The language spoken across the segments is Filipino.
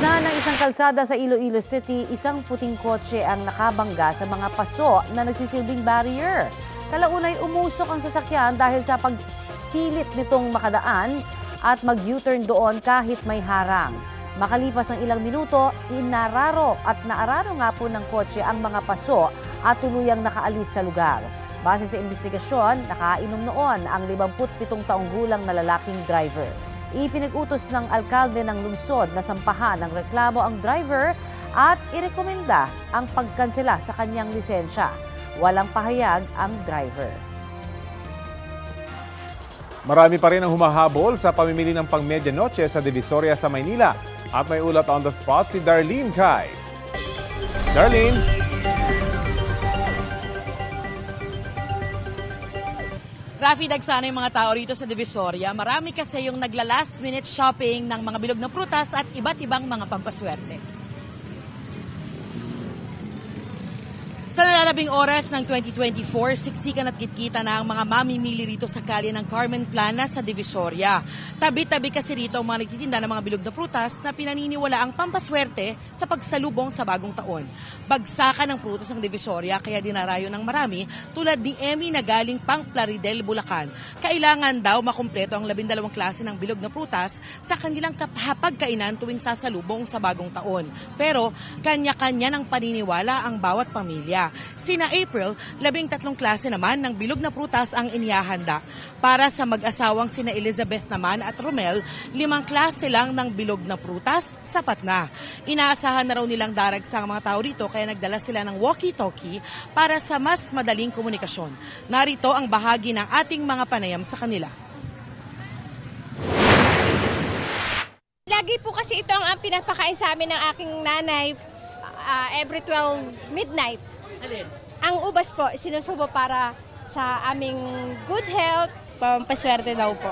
gitna ng isang kalsada sa Iloilo City, isang puting kotse ang nakabangga sa mga paso na nagsisilbing barrier. Kalaunay umusok ang sasakyan dahil sa pagpilit nitong makadaan at mag-U-turn doon kahit may harang. Makalipas ang ilang minuto, naararo nga po ng kotse ang mga paso at tuluyang nakaalis sa lugar. Base sa investigasyon, nakainom noon ang 57 taong gulang na lalaking driver. Ipinag-utos ng alkalde ng lungsod na sampahan ng reklamo ang driver at irekomenda ang pagkansela sa kanyang lisensya. Walang pahayag ang driver. Marami pa rin ang humahabol sa pamimili ng pang-medianoche sa Divisoria sa Maynila. At may ulat on the spot si Darlene Kai. Darlene! Rafi, dagsana yung mga tao rito sa Divisoria. Marami kasi yung nagla-last minute shopping ng mga bilog na prutas at iba't ibang mga pampaswerte. Sa nalalabing oras ng 2024, siksikan at kitkita na ang mga mamimili rito sa kalye ng Carmen Plana sa Divisoria. Tabi-tabi kasi rito ang mga nagtitinda ng mga bilog na prutas na pinaniniwala ang pampaswerte sa pagsalubong sa bagong taon. Bagsakan ng prutas ng Divisoria kaya dinarayo ng marami tulad ni Emmy na galing pang Plaridel, Bulacan. Kailangan daw makumpleto ang 12 klase ng bilog na prutas sa kanilang kapagkainan tuwing sasalubong sa bagong taon. Pero kanya-kanya ng paniniwala ang bawat pamilya. Sina April, 13 klase naman ng bilog na prutas ang inihahanda. Para sa mag-asawang sina Elizabeth naman at Romel, 5 klase lang ng bilog na prutas, sapat na. Inaasahan na raw nilang daragsa ang mga tao rito kaya nagdala sila ng walkie-talkie para sa mas madaling komunikasyon. Narito ang bahagi ng ating mga panayam sa kanila. Lagi po kasi ito ang pinapakain sa amin ng aking nanay every 12 midnight. Alin? Ang ubas po, sinusubo para sa aming good health. Pampaswerte daw po.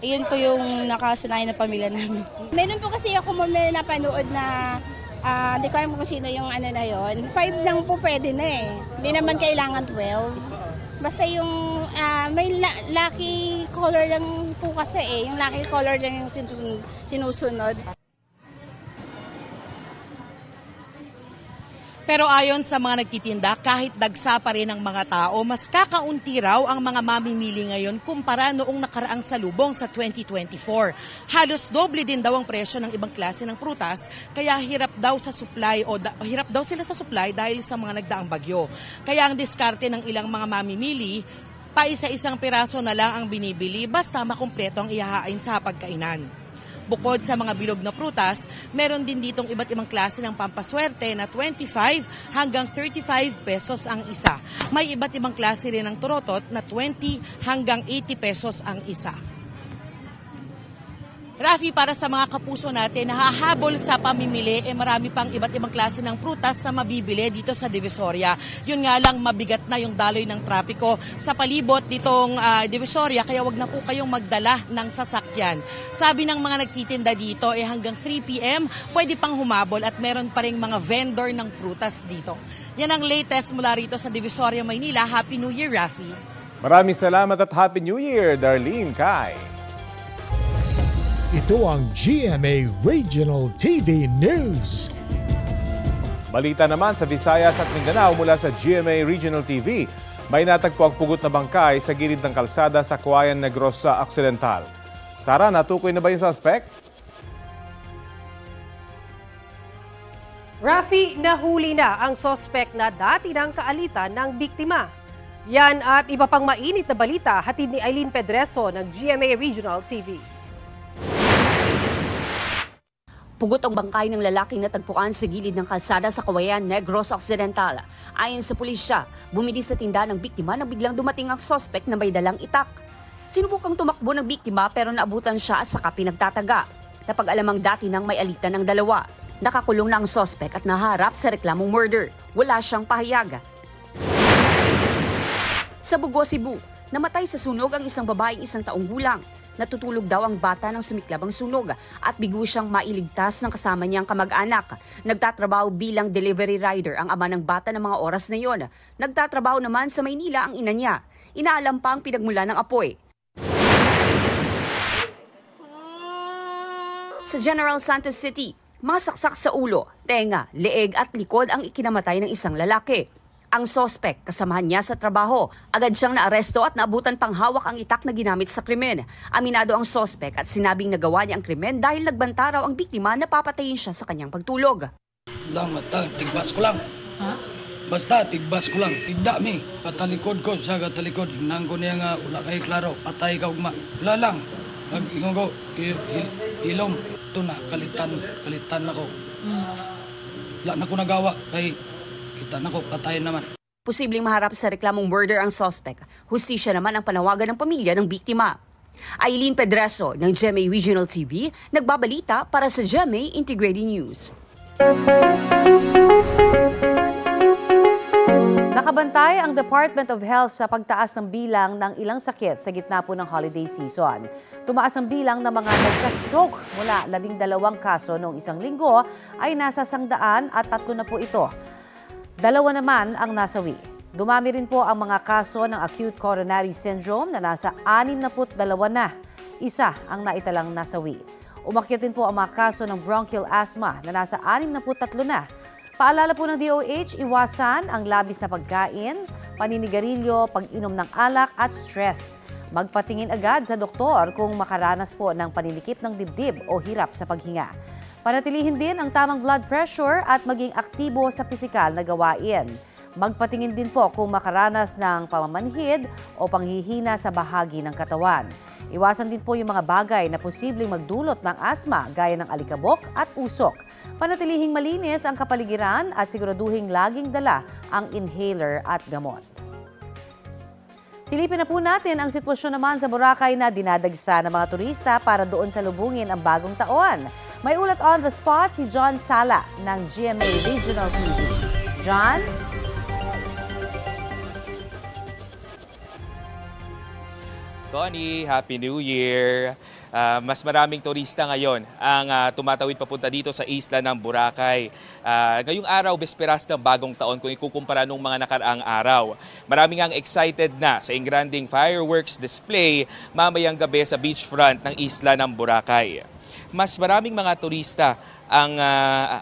Iyon po yung nakasanayan ng pamilya namin. Meron po kasi ako may napanood na, hindi ko alam kung sino yung ano na yon. 5 lang po pwede na eh. Hindi naman kailangan 12. Basta yung may lucky color lang po kasi eh. Yung lucky color lang yung sinusunod. Pero ayon sa mga nagtitinda, kahit dagsa pa rin ang mga tao, mas kakaunti raw ang mga mamimili ngayon kumpara noong nakaraang salubong sa 2024. Halos doble din daw ang presyo ng ibang klase ng prutas, kaya hirap daw sila sa supply dahil sa mga nagdaang bagyo. Kaya ang diskarte ng ilang mga mamimili, paisa-isang piraso na lang ang binibili basta makumpleto ang ihahain sa pagkainan. Bukod sa mga bilog na prutas, meron din ditong iba't ibang klase ng pampaswerte na 25 hanggang 35 pesos ang isa. May iba't ibang klase rin ng turotot na 20 hanggang 80 pesos ang isa. Rafi, para sa mga kapuso natin na hahabol sa pamimili, marami pang iba't ibang klase ng prutas na mabibili dito sa Divisoria. Yun nga lang, mabigat na yung daloy ng trapiko sa palibot nitong Divisoria, kaya wag na po kayong magdala ng sasakyan. Sabi ng mga nagtitinda dito, hanggang 3 p.m. pwede pang humabol at meron pa rin mga vendor ng prutas dito. Yan ang latest mula rito sa Divisoria, Maynila. Happy New Year, Rafi. Maraming salamat at Happy New Year, Darlene Kai. Ito ang GMA Regional TV News. Balita naman sa Visayas at Mindanao mula sa GMA Regional TV. May natagpo ang pugot na bangkay sa gilid ng kalsada sa Cauayan Negros Occidental. Sara, natukoy na ba yung suspect? Rafi, nahuli na ang suspect na dati ng kaalitan ng biktima. Yan at iba pang mainit na balita hatid ni Eileen Pedreso ng GMA Regional TV. Pugot ang bangkay ng lalaking natagpuan sa gilid ng kalsada sa Cauayan Negros Occidental. Ayon sa pulisya, bumili sa tinda ng biktima nang biglang dumating ang suspect na may dalang itak. Sinubukang tumakbo ng biktima pero naabutan siya at saka pinagtataga. Napag-alamang dati nang may alitan ng dalawa. Nakakulong na ang suspect at naharap sa reklamong murder. Wala siyang pahayag. Sa Bugo, Cebu, namatay sa sunog ang isang babaeng 1 taong gulang. Natutulog daw ang bata nang sumiklab ang sunog at bigo siyang mailigtas ng kasama niyang kamag-anak. Nagtatrabaho bilang delivery rider ang ama ng bata ng mga oras na iyon. Nagtatrabaho naman sa Maynila ang ina niya. Inaalam pa ang pinagmula ng apoy. Sa General Santos City, Mga saksak sa ulo, tenga, leeg at likod ang ikinamatay ng isang lalaki. Ang sospek, kasamahan niya sa trabaho. Agad siyang naaresto at naabutan pang hawak ang itak na ginamit sa krimen. Aminado ang sospek at sinabing nagawa niya ang krimen dahil nagbanta raw ang biktima na papatayin siya sa kanyang pagtulog. Tigbas ko lang. Basta, tigbas ko lang. Tigda mi. Katalikod ko siya, katalikod. Hinang ko niya nga, wala kayo klaro. Patay ka ugma. Wala lang. Nag-ingon ko, ilom. Ito na, kalitan ako. Wala na ko nagawa. Kay kita na ko, patayin naman. Posibleng maharap sa reklamong murder ang suspect. Hustisya naman ang panawagan ng pamilya ng biktima. Aileen Pedreso ng GMA Regional TV, nagbabalita para sa GMA Integrated News. Nakabantay ang Department of Health sa pagtaas ng bilang ng ilang sakit sa gitna po ng holiday season. Tumaas ang bilang ng mga nagka-stroke mula 12 kaso noong isang linggo ay nasa 100 at 3 na po ito. 2 naman ang nasawi. Dumami rin po ang mga kaso ng acute coronary syndrome na nasa 62 na. Isa ang naitalang nasawi. Umakyat din po ang mga kaso ng bronchial asthma na nasa 63 na. Paalala po ng DOH, iwasan ang labis na pagkain, paninigarilyo, pag-inom ng alak at stress. Magpatingin agad sa doktor kung makaranas po ng paninikip ng dibdib o hirap sa paghinga. Panatilihin din ang tamang blood pressure at maging aktibo sa pisikal na gawain. Magpatingin din po kung makaranas ng pamamanhid o panghihina sa bahagi ng katawan. Iwasan din po yung mga bagay na posibleng magdulot ng asma gaya ng alikabok at usok. Panatilihing malinis ang kapaligiran at siguraduhing laging dala ang inhaler at gamot. Silipin na po natin ang sitwasyon naman sa Boracay na dinadagsa ng mga turista para doon salubungin ang bagong taon. May ulat on the spot si John Sala ng GMA Regional TV. John? Connie, Happy New Year! Mas maraming turista ngayon ang tumatawid papunta dito sa isla ng Boracay. Ngayong araw, besperas ng bagong taon kung ikukumpara nung mga nakaraang araw. Maraming ang excited na sa engranding fireworks display mamayang gabi sa beachfront ng isla ng Boracay. Mas maraming mga turista ang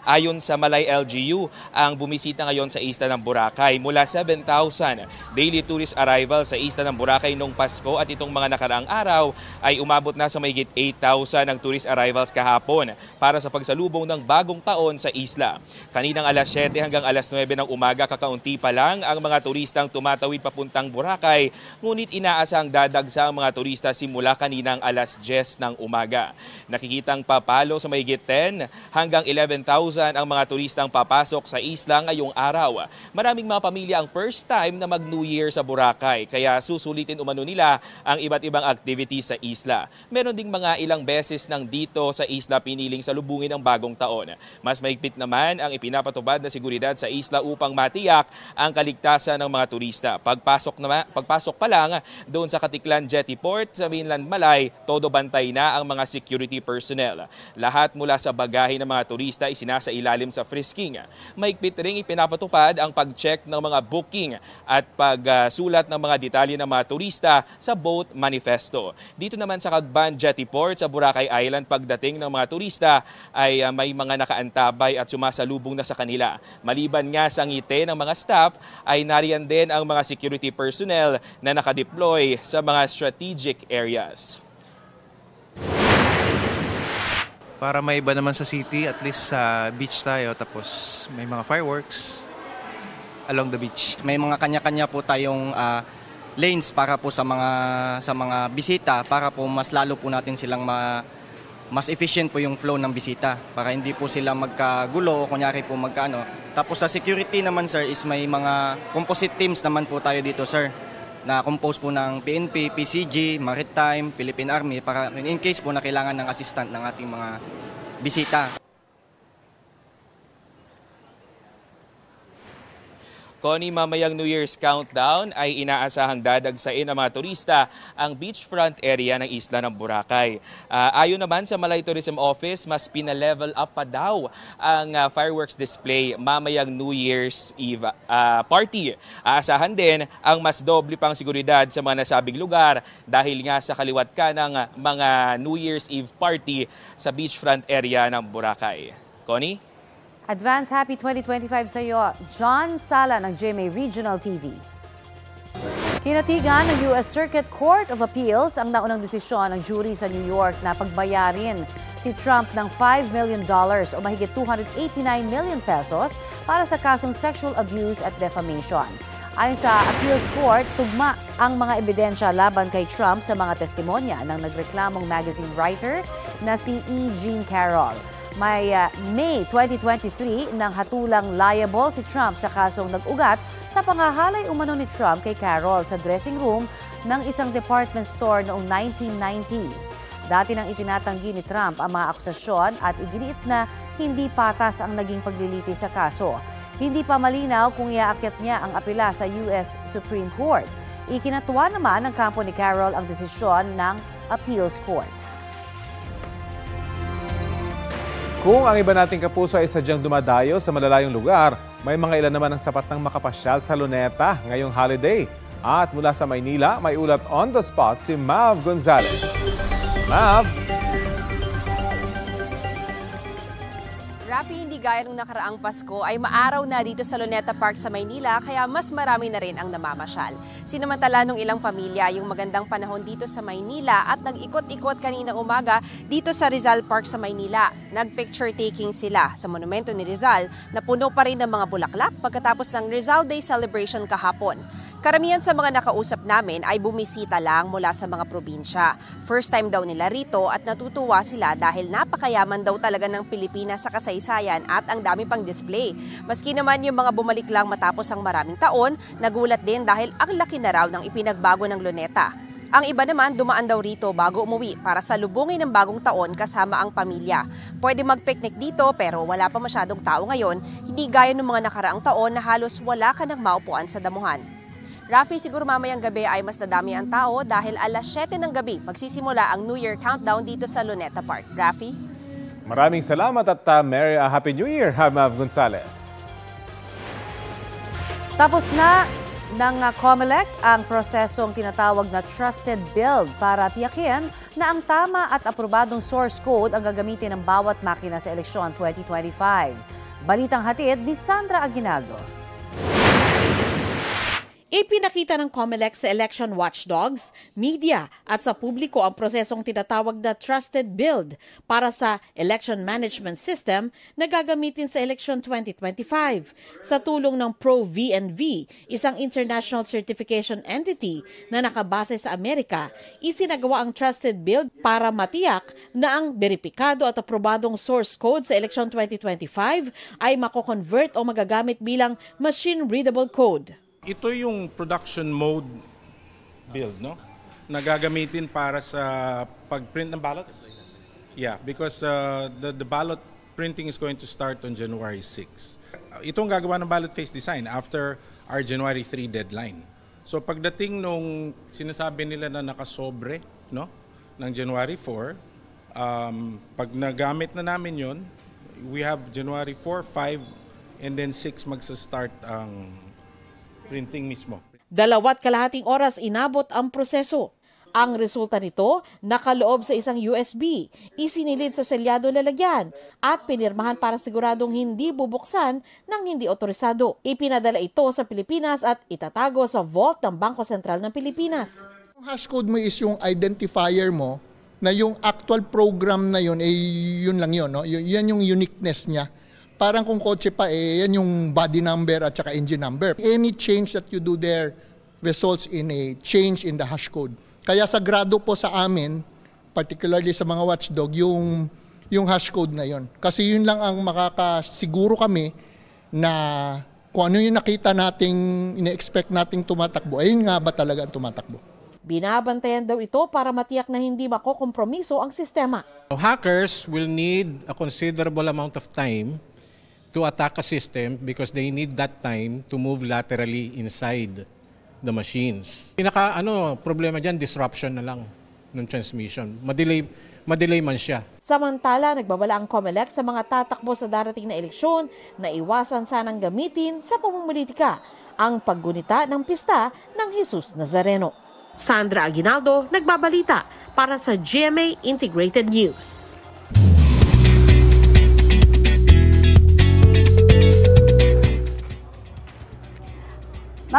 ayon sa Malay LGU ang bumisita ngayon sa isla ng Boracay. Mula 7,000 daily tourist arrival sa isla ng Boracay noong Pasko at itong mga nakaraang araw ay umabot na sa mahigit 8,000 ang tourist arrivals kahapon para sa pagsalubong ng bagong taon sa isla. Kaninang alas 7 hanggang alas 9 ng umaga kakaunti pa lang ang mga turistang tumatawid papuntang Boracay, ngunit inaasang dadagsa ang mga turista simula kaninang alas 10 ng umaga. Nakikitang papalo sa mahigit 10 hanggang 11,000 ang mga turistang papasok sa isla ngayong araw. Maraming mga pamilya ang first time na mag-New Year sa Boracay, kaya susulitin umano nila ang iba't ibang activities sa isla. Meron ding mga ilang beses nang dito sa isla piniling salubungin ang bagong taon. Mas mahigpit naman ang ipinapatubad na seguridad sa isla upang matiyak ang kaligtasan ng mga turista. Pagpasok pa lang doon sa Katiklan Jetty Port sa mainland Malay, todo bantay na ang mga security personnel. Lahat mula sa bagahe ng mga turista isinasailalim sa frisking. Mahigpit ring ipinapatupad ang pag-check ng mga booking at pagsulat ng mga detalye ng mga turista sa boat manifesto. Dito naman sa Cagban Jetty Port sa Boracay Island, pagdating ng mga turista ay may mga nakaantabay at sumasalubong na sa kanila. Maliban nga sa ngiti ng mga staff ay nariyan din ang mga security personnel na nakadeploy sa mga strategic areas. Para may iba naman sa city, at least sa beach tayo, tapos may mga fireworks along the beach. May mga kanya-kanya po tayong lanes para po sa mga bisita, para po mas lalo po natin silang mas efficient po yung flow ng bisita, para hindi po sila magkagulo o kunyari po magkaano. Tapos sa security naman sir is may mga composite teams naman po tayo dito sir, na compose po ng PNP, PCG, Maritime, Philippine Army para in case po na kailangan ng assistant ng ating mga bisita. Connie, mamayang New Year's countdown ay inaasahang dadagsain ng mga turista ang beachfront area ng isla ng Boracay. Ayon naman sa Malay Tourism Office, mas pinalevel up pa daw ang fireworks display mamayang New Year's Eve party. Aasahan din ang mas doble pang seguridad sa mga nasabing lugar dahil nga sa kaliwat ka ng mga New Year's Eve party sa beachfront area ng Boracay. Connie? Advance Happy 2025 sa iyo, John Sala ng GMA Regional TV. Tinatigan ng U.S. Circuit Court of Appeals ang naunang desisyon ng jury sa New York na pagbayarin si Trump ng $5 million o mahigit 289 million pesos para sa kasong sexual abuse at defamation. Ayon sa Appeals Court, tugma ang mga ebidensya laban kay Trump sa mga testimonya ng nagreklamong magazine writer na si E. Jean Carroll. May May 2023 nang hatulang liable si Trump sa kasong nag-ugat sa pangahalay umano ni Trump kay Carroll sa dressing room ng isang department store noong 1990s. Dati nang itinatanggi ni Trump ang mga akusasyon at iginiit na hindi patas ang naging paglilitis sa kaso. Hindi pa malinaw kung iaakyat niya ang apela sa U.S. Supreme Court. Ikinatuwa naman ng kampo ni Carroll ang desisyon ng Appeals Court. Kung ang iba nating kapuso ay sadyang dumadayo sa malalayong lugar, may mga ilan naman ang sapat ng makapasyal sa Luneta ngayong holiday. At mula sa Maynila, may ulat on the spot si Mav Gonzalez. Mav! Rapi, hindi gaya nung nakaraang Pasko ay maaraw na dito sa Luneta Park sa Maynila kaya mas marami na rin ang namamasyal. Sinamantala nung ilang pamilya yung magandang panahon dito sa Maynila at nag-ikot-ikot kaninang umaga dito sa Rizal Park sa Maynila. Nag-picture taking sila sa monumento ni Rizal na puno pa rin ng mga bulaklak pagkatapos ng Rizal Day celebration kahapon. Karamihan sa mga nakausap namin ay bumisita lang mula sa mga probinsya. First time daw nila rito at natutuwa sila dahil napakayaman daw talaga ng Pilipinas sa kasaysayan at ang dami pang display. Maski naman yung mga bumalik lang matapos ang maraming taon, nagulat din dahil ang laki na raw ng ipinagbago ng Luneta. Ang iba naman dumaan daw rito bago umuwi para salubungin ng bagong taon kasama ang pamilya. Pwede mag-picnic dito pero wala pa masyadong tao ngayon, hindi gaya ng mga nakaraang taon na halos wala ka ng maupuan sa damuhan. Rafi, siguro mamayang gabi ay mas nadami ang tao dahil alas 7 ng gabi magsisimula ang New Year countdown dito sa Luneta Park. Rafi? Maraming salamat at Merry Happy New Year, Mav Gonzalez. Tapos na ng COMELEC ang prosesong tinatawag na Trusted Build para tiyakin na ang tama at aprobadong source code ang gagamitin ng bawat makina sa eleksyon 2025. Balitang hatid ni Sandra Aguinaldo. Ipinakita ng COMELEC sa election watchdogs, media at sa publiko ang prosesong tinatawag na Trusted Build para sa election management system na gagamitin sa election 2025. Sa tulong ng Pro-VNV, isang international certification entity na nakabase sa Amerika, isinagawa ang Trusted Build para matiyak na ang beripikado at aprobadong source code sa election 2025 ay mako-convert o magagamit bilang machine-readable code. Ito yung production mode build, no? Nagagamitin para sa pag-print ng ballots. Yeah, because the ballot printing is going to start on January 6. Itong gagawa ng ballot face design after our January 3 deadline. So pagdating nung sinasabi nila na nakasobre, no? Ng January 4, pag nagamit na namin yon, we have January 4, 5, and then 6 magsa-start ang printing mismo. 2.5 oras inabot ang proseso. Ang resulta nito, nakaloob sa isang USB, isinilid sa selyado lalagyan at pinirmahan para siguradong hindi bubuksan ng hindi otorisado. Ipinadala ito sa Pilipinas at itatago sa vault ng Bangko Sentral ng Pilipinas. Ang hashcode mo is yung identifier mo na yung actual program na yun, yun lang yun. No? Yan yung uniqueness niya. Parang kung kotse pa, yan yung body number at saka engine number. Any change that you do there results in a change in the hash code. Kaya sagrado po sa amin, particularly sa mga watchdog, yung hash code na yon. Kasi yun lang ang makakasiguro kami na kung ano yung nakita nating, ina-expect nating tumatakbo, ayun nga ba talaga ang tumatakbo. Binabantayan daw ito para matiyak na hindi makokompromiso ang sistema. Hackers will need a considerable amount of time to attack a system because they need that time to move laterally inside the machines. Problema dyan, disruption na lang ng transmission. Madelay man siya. Samantala, nagbabala ang COMELEC sa mga tatakbo sa darating na eleksyon na iwasan sanang gamitin sa pamumulitika ang paggunita ng pista ng Jesus Nazareno. Sandra Aguinaldo, nagbabalita para sa GMA Integrated News.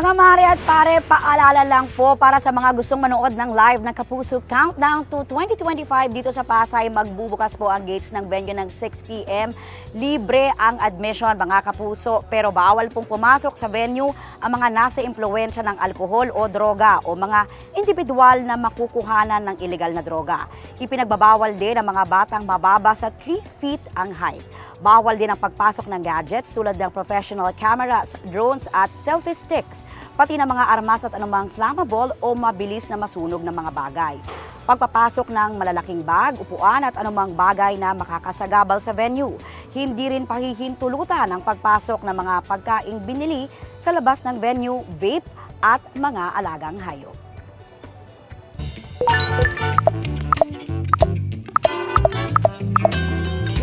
Mga mare at pare, paalala lang po para sa mga gustong manood ng live ng Kapuso Countdown to 2025 dito sa Pasay, magbubukas po ang gates ng venue ng 6 p.m. Libre ang admission mga kapuso, pero bawal pong pumasok sa venue ang mga nasa impluwensya ng alkohol o droga o mga individual na makukuhanan ng illegal na droga. Ipinagbabawal din ang mga batang mababa sa 3 feet ang height. Bawal din ang pagpasok ng gadgets tulad ng professional cameras, drones at selfie sticks, pati ng mga armas at anumang flammable o mabilis na masunog na mga bagay. Pagpapasok ng malalaking bag, upuan at anumang bagay na makakasagabal sa venue. Hindi rin pahihintulutan ang pagpasok ng mga pagkaing binili sa labas ng venue, vape at mga alagang hayop.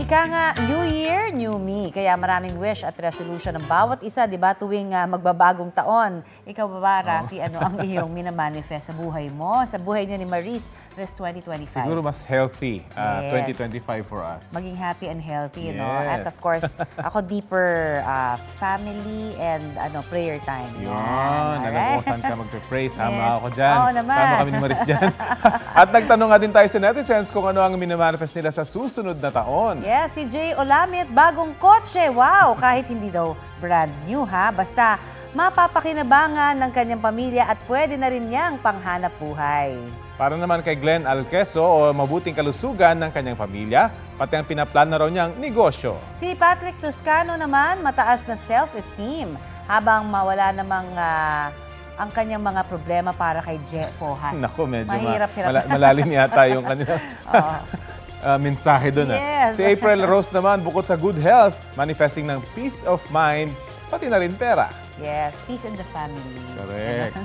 Ika nga, New Year, New Me. Kaya maraming wish at resolution ng bawat isa, di ba, tuwing magbabagong taon. Ikaw ba, Rafi, ano ang iyong minamanifest sa buhay mo? Sa buhay niyo ni Maris this 2025? Siguro mas healthy, Yes. 2025 for us. Maging happy and healthy, no? Yes. At of course, ako deeper family and prayer time. Yun, Yan. alam ko saan ka magpe-pray. Sama Yes. ako dyan. Oo naman. Sama kami ni Maris dyan. At nagtanong nga din tayo sa netizens kung ano ang minamanifest nila sa susunod na taon. Yes, si Jay Olamit, bagong kotse. Wow! Kahit hindi daw brand new ha. Basta mapapakinabangan ng kanyang pamilya at pwede na rin niyang panghanap buhay. Para naman kay Glenn Alqueso o mabuting kalusugan ng kanyang pamilya, pati ang pinaplan na raw niyang negosyo. Si Patrick Toscano naman, mataas na self-esteem habang mawala namang ang kanyang mga problema para kay Je Pohas. Naku, medyo mahirap-hirap. malalim yata yung kanyang mensahe doon. Yes. Si April Rose naman, bukod sa good health, manifesting ng peace of mind, pati na rin pera. Yes, peace in the family. Correct.